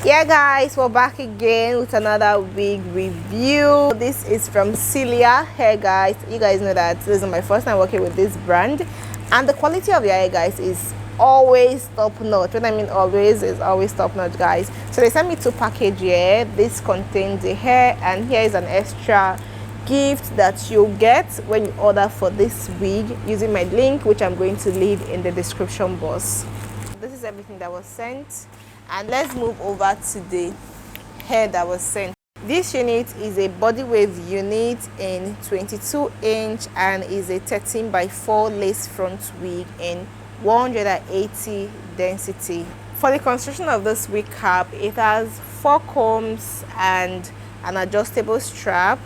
Yeah guys, we're back again with another wig review. This is from Celie Hair, guys. You guys know that this is my first time working with this brand, and the quality of your hair, guys, is always top notch. When I mean always, is always top notch, guys. So they sent me two packages here. This contains the hair, and here is an extra gift that you'll get when you order for this wig using my link, which I'm going to leave in the description box. This is everything that was sent, and let's move over to the hair that was sent. This unit is a body wave unit in 22" and is a 13 by 4 lace front wig in 180 density. For the construction of this wig cap, it has 4 combs and an adjustable strap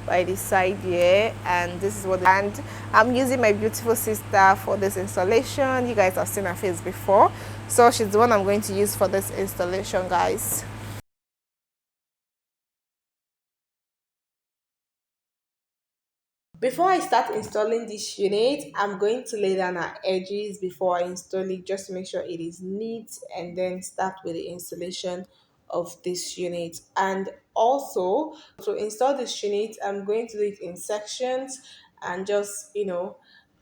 by the side here, and this is what and I'm using my beautiful sister for this installation. You guys have seen her face before, so she's the one I'm going to use for this installation, guys. Before I start installing this unit, I'm going to lay down our edges before I install it, just to make sure it is neat, and then start with the installation of this unit. And also, to install this unit, I'm going to do it in sections and just,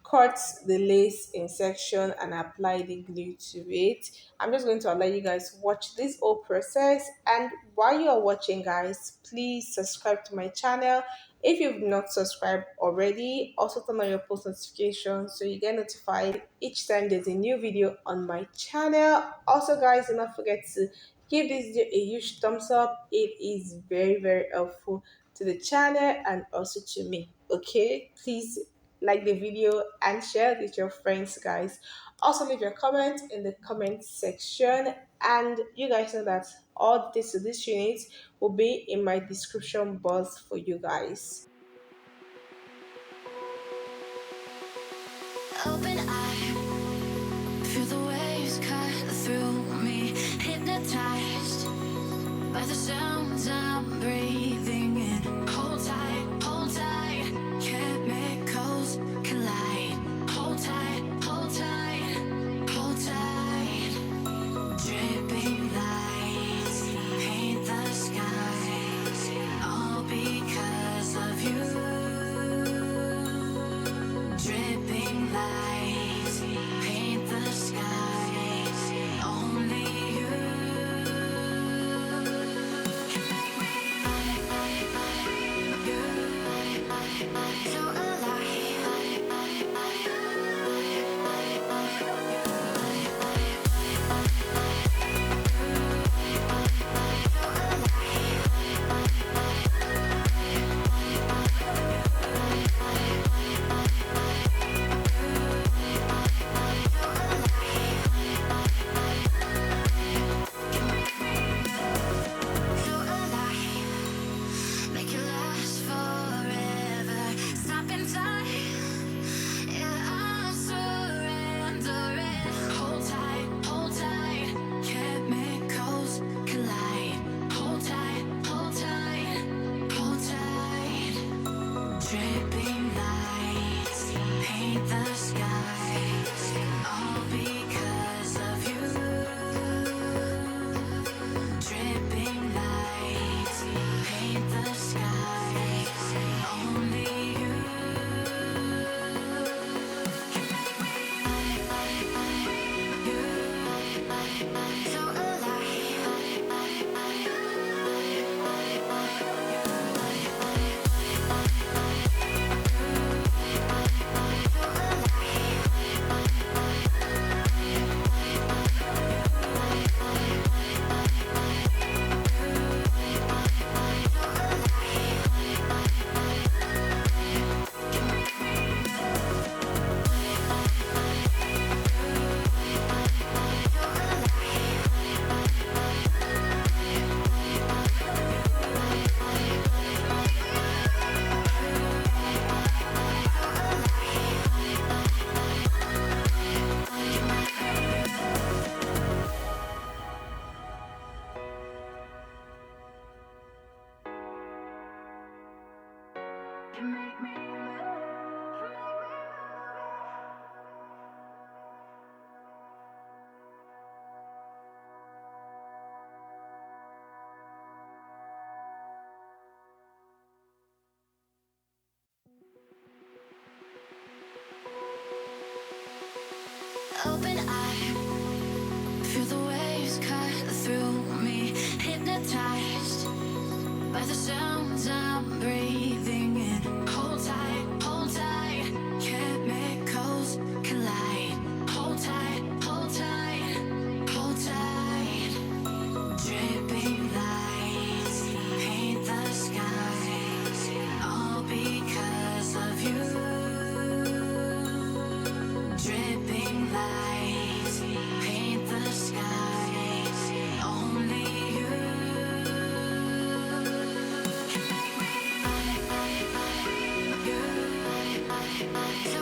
cut the lace in section and apply the glue to it. I'm just going to allow you guys watch this whole process, and while you're watching, guys, please subscribe to my channel if you've not subscribed already. Also turn on your post notifications so you get notified each time there's a new video on my channel. Also, guys, do not forget to give this video a huge thumbs up. It is very helpful to the channel and also to me. Okay, please like the video and share it with your friends, guys. Also leave your comment in the comment section, and you guys know that all this to this unit will be in my description box for you guys. Open eye, feel the waves cut through me, hypnotized by the sounds I'm breathing in. Hold tight, chemicals collide. Hold tight, hold tight, hold tight. Dripping lights paint the skies, all because of you. Dripping lights paint the skies, only you. So make it last forever. Stop in time. Yeah, I'm surrendering. Hold tight. Chemicals collide. Hold tight, hold tight, hold tight. Dripping lights paint the skies, all because of you. Dripping lights paint the skies, only you. So Open eye, feel the waves cut through me, hypnotized by the sounds I'm breathing in. Hold tight, chemicals collide. Hold tight, hold tight, hold tight. Dripping lights paint the skies, all because of you. Dripping lights paint the skies, only you can make me so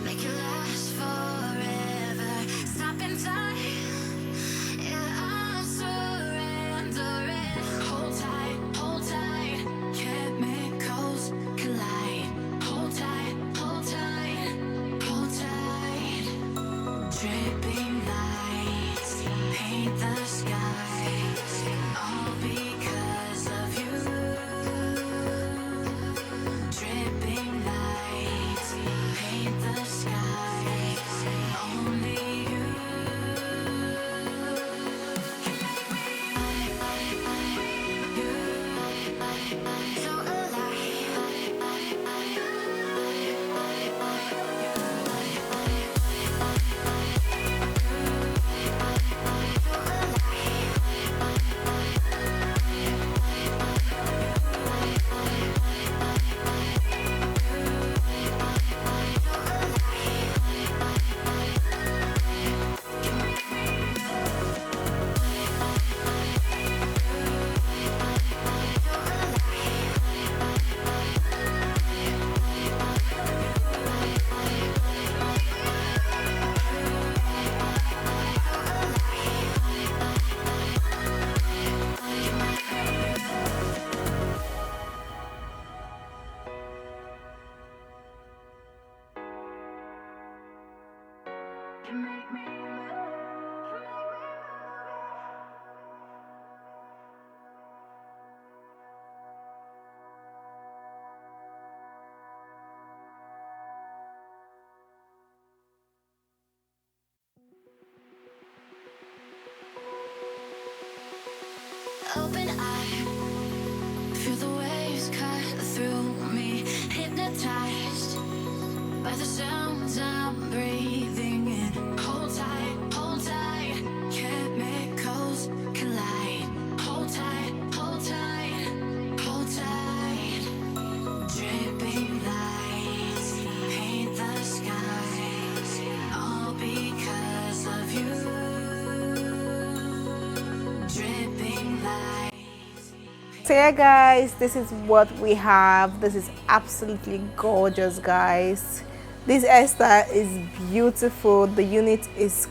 make it last forever. Stop in time, yeah, I'm surrendering. Hold tight, chemicals collide. Hold tight, hold tight, hold tight. Dripping lights paint the skies, all because of you. Dripping lights paint the skies, only you can make me so open eye, feel the waves cut through me, hypnotized by the sounds I'm breathing in. Hold tight, chemicals collide. Hold tight, hold tight, hold tight. Dripping lights paint the skies, all because of you. Dripping lights. So yeah guys, this is what we have. This is absolutely gorgeous guys. This hairstyle is beautiful. The unit is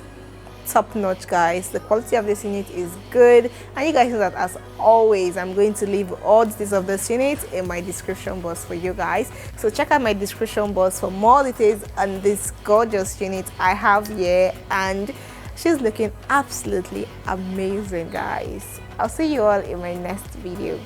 top notch guys. The quality of this unit is good, and you guys know that as always I'm going to leave all details of this unit in my description box for you guys, so check out my description box for more details on this gorgeous unit I have here, and she's looking absolutely amazing guys. I'll see you all in my next video.